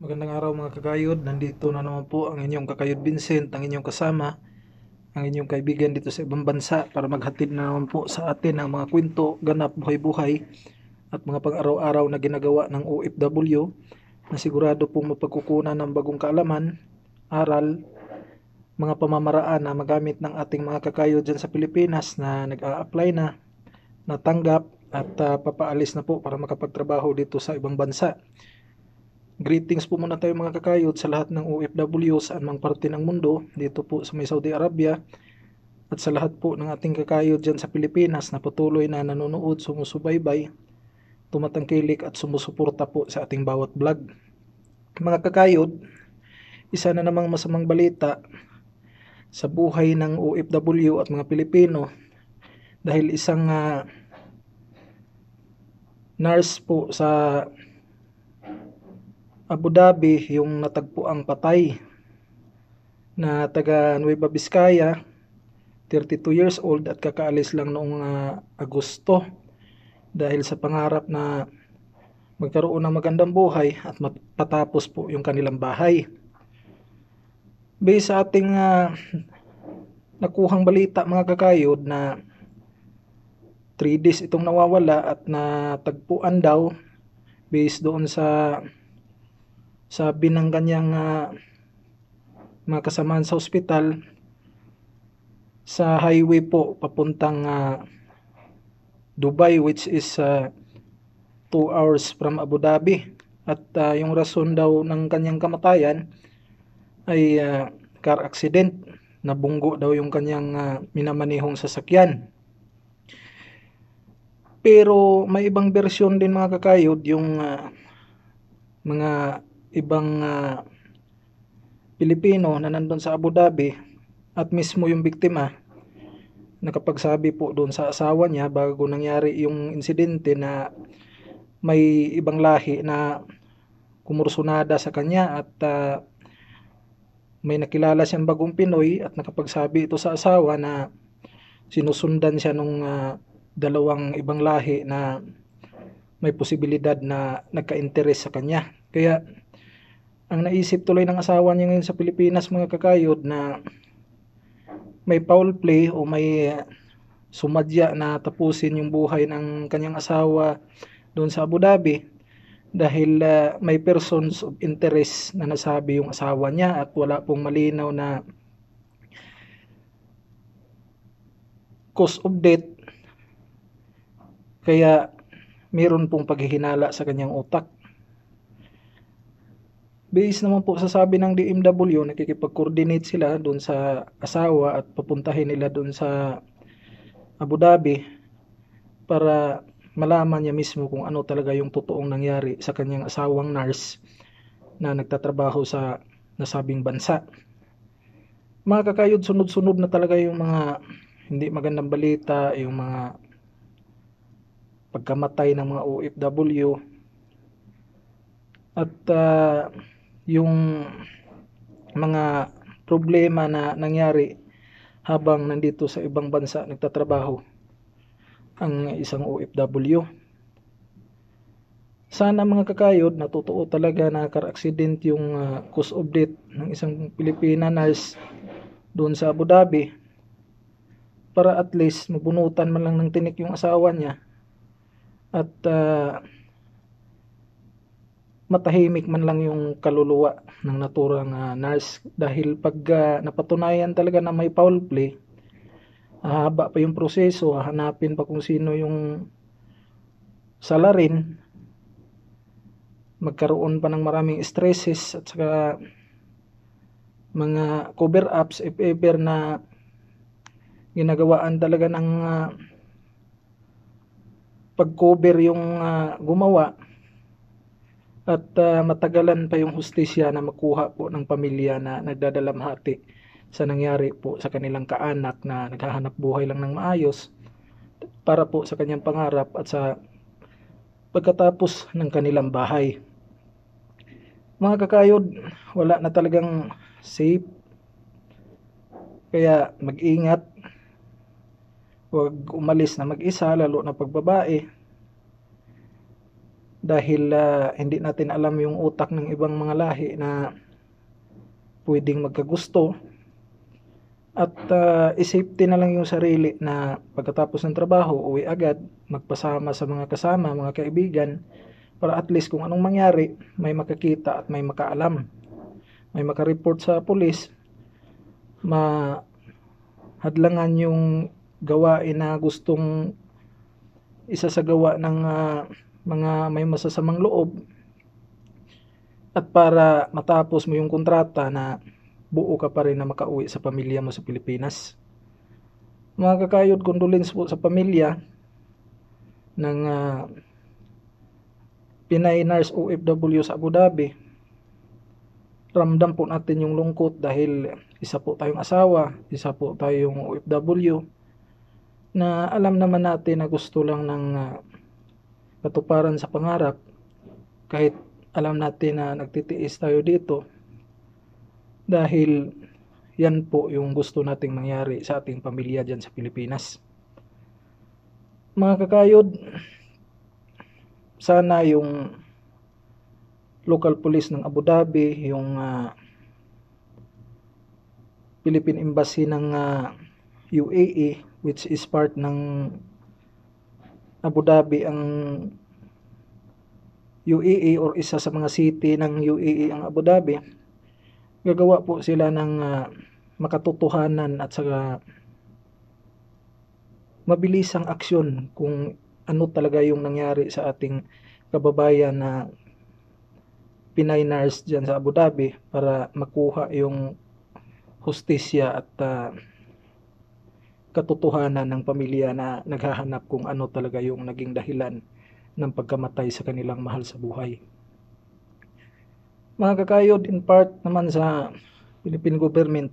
Magandang araw mga kakayod, nandito na naman po ang inyong kakayod Vincent, ang inyong kasama, ang inyong kaibigan dito sa ibang bansa para maghatid na naman po sa atin ang mga kwento, ganap, buhay-buhay at mga pang-araw-araw na ginagawa ng OFW na sigurado pong mapagkukunan ng bagong kaalaman, aral, mga pamamaraan na magamit ng ating mga kakayod dyan sa Pilipinas na nag-a-apply na, natanggap at papaalis na po para makapagtrabaho dito sa ibang bansa. Greetings po muna tayo mga kakayod sa lahat ng OFW saan mang parte ng mundo, dito po sa may Saudi Arabia at sa lahat po ng ating kakayod dyan sa Pilipinas na patuloy na nanonood, sumusubaybay, tumatangkilik at sumusuporta po sa ating bawat vlog. Mga kakayod, isa na namang masamang balita sa buhay ng OFW at mga Pilipino dahil isang nurse po sa Abu Dhabi yung natagpuang patay na taga Nueva Vizcaya, 32 years old at kakaalis lang noong Agosto dahil sa pangarap na magkaroon ng magandang buhay at patapos po yung kanilang bahay. Based sa ating nakuhang balita mga kakayod na 3 days itong nawawala at natagpuan daw based doon sa sabi ng kanyang mga kasamahan sa ospital sa highway po papuntang Dubai, which is 2 hours from Abu Dhabi, at yung rason daw ng kanyang kamatayan ay car accident, nabunggo daw yung kanyang minamanihong sasakyan. Pero may ibang bersyon din mga kakayod, yung mga ibang Pilipino na nandun sa Abu Dhabi at mismo yung biktima nakapagsabi po doon sa asawa niya bago nangyari yung insidente na may ibang lahi na kumursunada sa kanya at may nakilala siyang bagong Pinoy at nakapagsabi ito sa asawa na sinusundan siya nung dalawang ibang lahi na may posibilidad na nagka-interes sa kanya. Kaya ang naisip tuloy ng asawa niya ngayon sa Pilipinas mga kakayod na may foul play o may sumadya na tapusin yung buhay ng kanyang asawa doon sa Abu Dhabi dahil may persons of interest na nasabi yung asawa niya at wala pong malinaw na cause of death, kaya meron pong paghihinala sa kanyang utak. Based naman po sa sabi ng DMW, nakikipag-coordinate sila doon sa asawa at papuntahin nila doon sa Abu Dhabi para malaman niya mismo kung ano talaga yung totoong nangyari sa kanyang asawang nurse na nagtatrabaho sa nasabing bansa. Mga kakayod, sunod-sunod na talaga yung mga hindi magandang balita, yung mga pagkamatay ng mga OFW at yung mga problema na nangyari habang nandito sa ibang bansa nagtatrabaho ang isang OFW. Sana mga kakayod na totoo talaga na car accident yung cause of death ng isang Pilipina nurse doon sa Abu Dhabi para at least mabunutan man lang ng tinik yung asawa niya at matahimik man lang yung kaluluwa ng naturang nurse dahil pag napatunayan talaga na may foul play, haba pa yung proseso, hahanapin pa kung sino yung salarin, magkaroon pa ng maraming stresses at saka mga cover ups if ever na ginagawaan talaga ng pag-cover yung gumawa at matagalan pa yung hustisya na makuha po ng pamilya na nagdadalamhati sa nangyari po sa kanilang kaanak na naghahanap buhay lang ng maayos para po sa kanyang pangarap at sa pagkatapos ng kanilang bahay. Mga kakayod, wala na talagang safe, kaya mag-ingat, huwag umalis na mag-isa lalo na pag babae. dahil hindi natin alam yung utak ng ibang mga lahi na pwedeng magkagusto. At i-safety na lang yung sarili na pagkatapos ng trabaho, uwi agad, magpasama sa mga kasama, mga kaibigan, para at least kung anong mangyari, may makakita at may makaalam. May makareport sa pulis, mahadlangan yung gawain na gustong isasagawa ng mga may masasamang loob, at para matapos mo yung kontrata na buo ka pa rin na makauwi sa pamilya mo sa Pilipinas. Mga kakayod, condolence po sa pamilya ng Pinay nurse OFW sa Abu Dhabi. Ramdam po natin yung lungkot dahil isa po tayong asawa, isa po tayong OFW, na alam naman natin na gusto lang ng katuparan sa pangarap, kahit alam natin na nagtitiis tayo dito dahil yan po yung gusto nating mangyari sa ating pamilya dyan sa Pilipinas. Mga kakayod, sana yung local police ng Abu Dhabi, yung Philippine Embassy ng UAE, which is part ng Abu Dhabi, ang UAE or isa sa mga city ng UAE ang Abu Dhabi, gagawa po sila ng makatotohanan at saka mabilisang aksyon kung ano talaga yung nangyari sa ating kababayan na Pinay nurse dyan sa Abu Dhabi, para makuha yung hustisya at katotohanan ng pamilya na naghahanap kung ano talaga yung naging dahilan ng pagkamatay sa kanilang mahal sa buhay. Mga kakayod, in part naman sa Philippine government,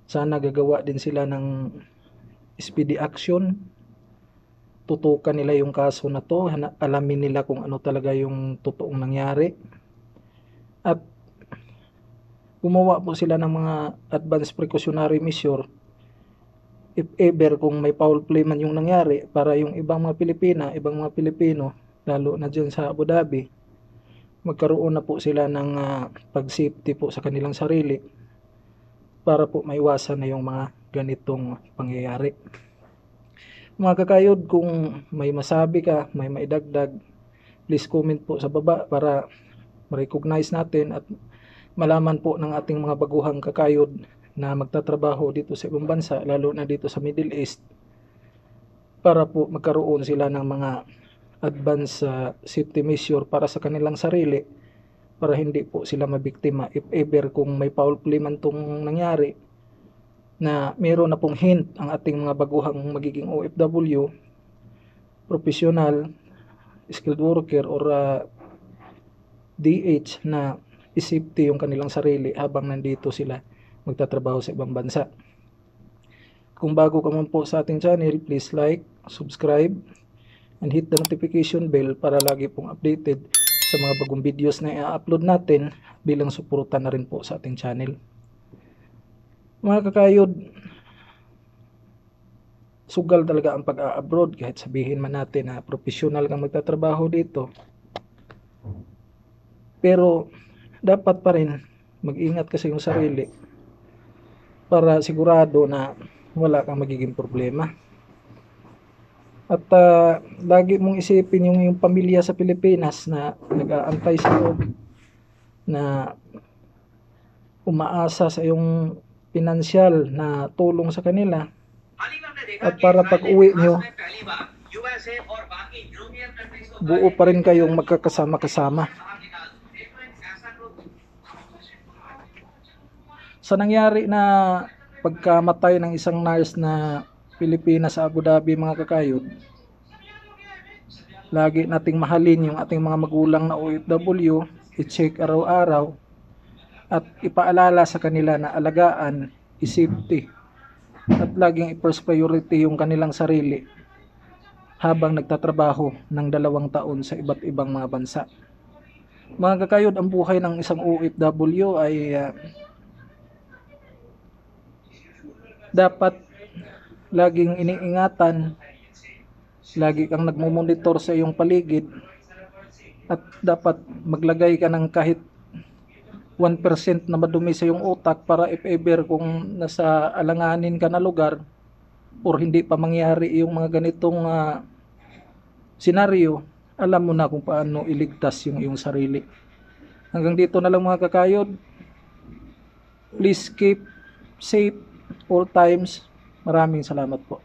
sana gagawa din sila ng speedy action, tutukan nila yung kaso na to, alamin nila kung ano talaga yung totoong nangyari, at gumawa po sila ng mga advanced precautionary measure if ever kung may foul play man yung nangyari, para yung ibang mga Pilipino, lalo na dyan sa Abu Dhabi, magkaroon na po sila ng pag-safety po sa kanilang sarili, para po maiwasan na yung mga ganitong pangyayari. Mga kakayod, kung may masabi ka, may maidagdag, please comment po sa baba para ma-recognize natin at malaman po ng ating mga baguhang kakayod na magtatrabaho dito sa ibang bansa, lalo na dito sa Middle East, para po magkaroon sila ng mga advanced safety measure para sa kanilang sarili, para hindi po sila mabiktima if ever kung may foul play man tong nangyari, na meron na pong hint ang ating mga baguhang magiging OFW, professional, skilled worker or DH, na isafety yung kanilang sarili habang nandito sila magtatrabaho sa ibang bansa. Kung bago ka man po sa ating channel, please like, subscribe, and hit the notification bell para lagi pong updated sa mga bagong videos na i-upload natin, bilang suporta na rin po sa ating channel. Mga kakayod, sugal talaga ang pag-a-abroad, kahit sabihin man natin na professional kang magtatrabaho dito, pero dapat pa rin mag-ingat kasi yung sarili para sigurado na wala kang magiging problema. At lagi mong isipin yung pamilya sa Pilipinas na nag-aantay sa iyo, na umaasa sa iyong pinansyal na tulong sa kanila, at para pag uwi nyo, buo pa rin kayong magkakasama-kasama. Sa nangyari na pagkamatay ng isang nurse na Pilipina sa Abu Dhabi, mga kakayod, lagi nating mahalin yung ating mga magulang na OFW, i-check araw-araw at ipaalala sa kanila na alagaan, i-safety, at laging i-first priority yung kanilang sarili habang nagtatrabaho ng 2 taon sa iba't ibang mga bansa. Mga kakayod, ang buhay ng isang OFW ay dapat laging iniingatan lagi kang nagmo-monitor sa iyong paligid, at dapat maglagay ka ng kahit 1% na madumi sa iyong utak para if ever kung nasa alanganin ka na lugar or hindi pa mangyari yung mga ganitong senaryo, alam mo na kung paano iligtas yung iyong sarili. Hanggang dito na lang mga kakayod. Please keep safe all times. Maraming salamat po.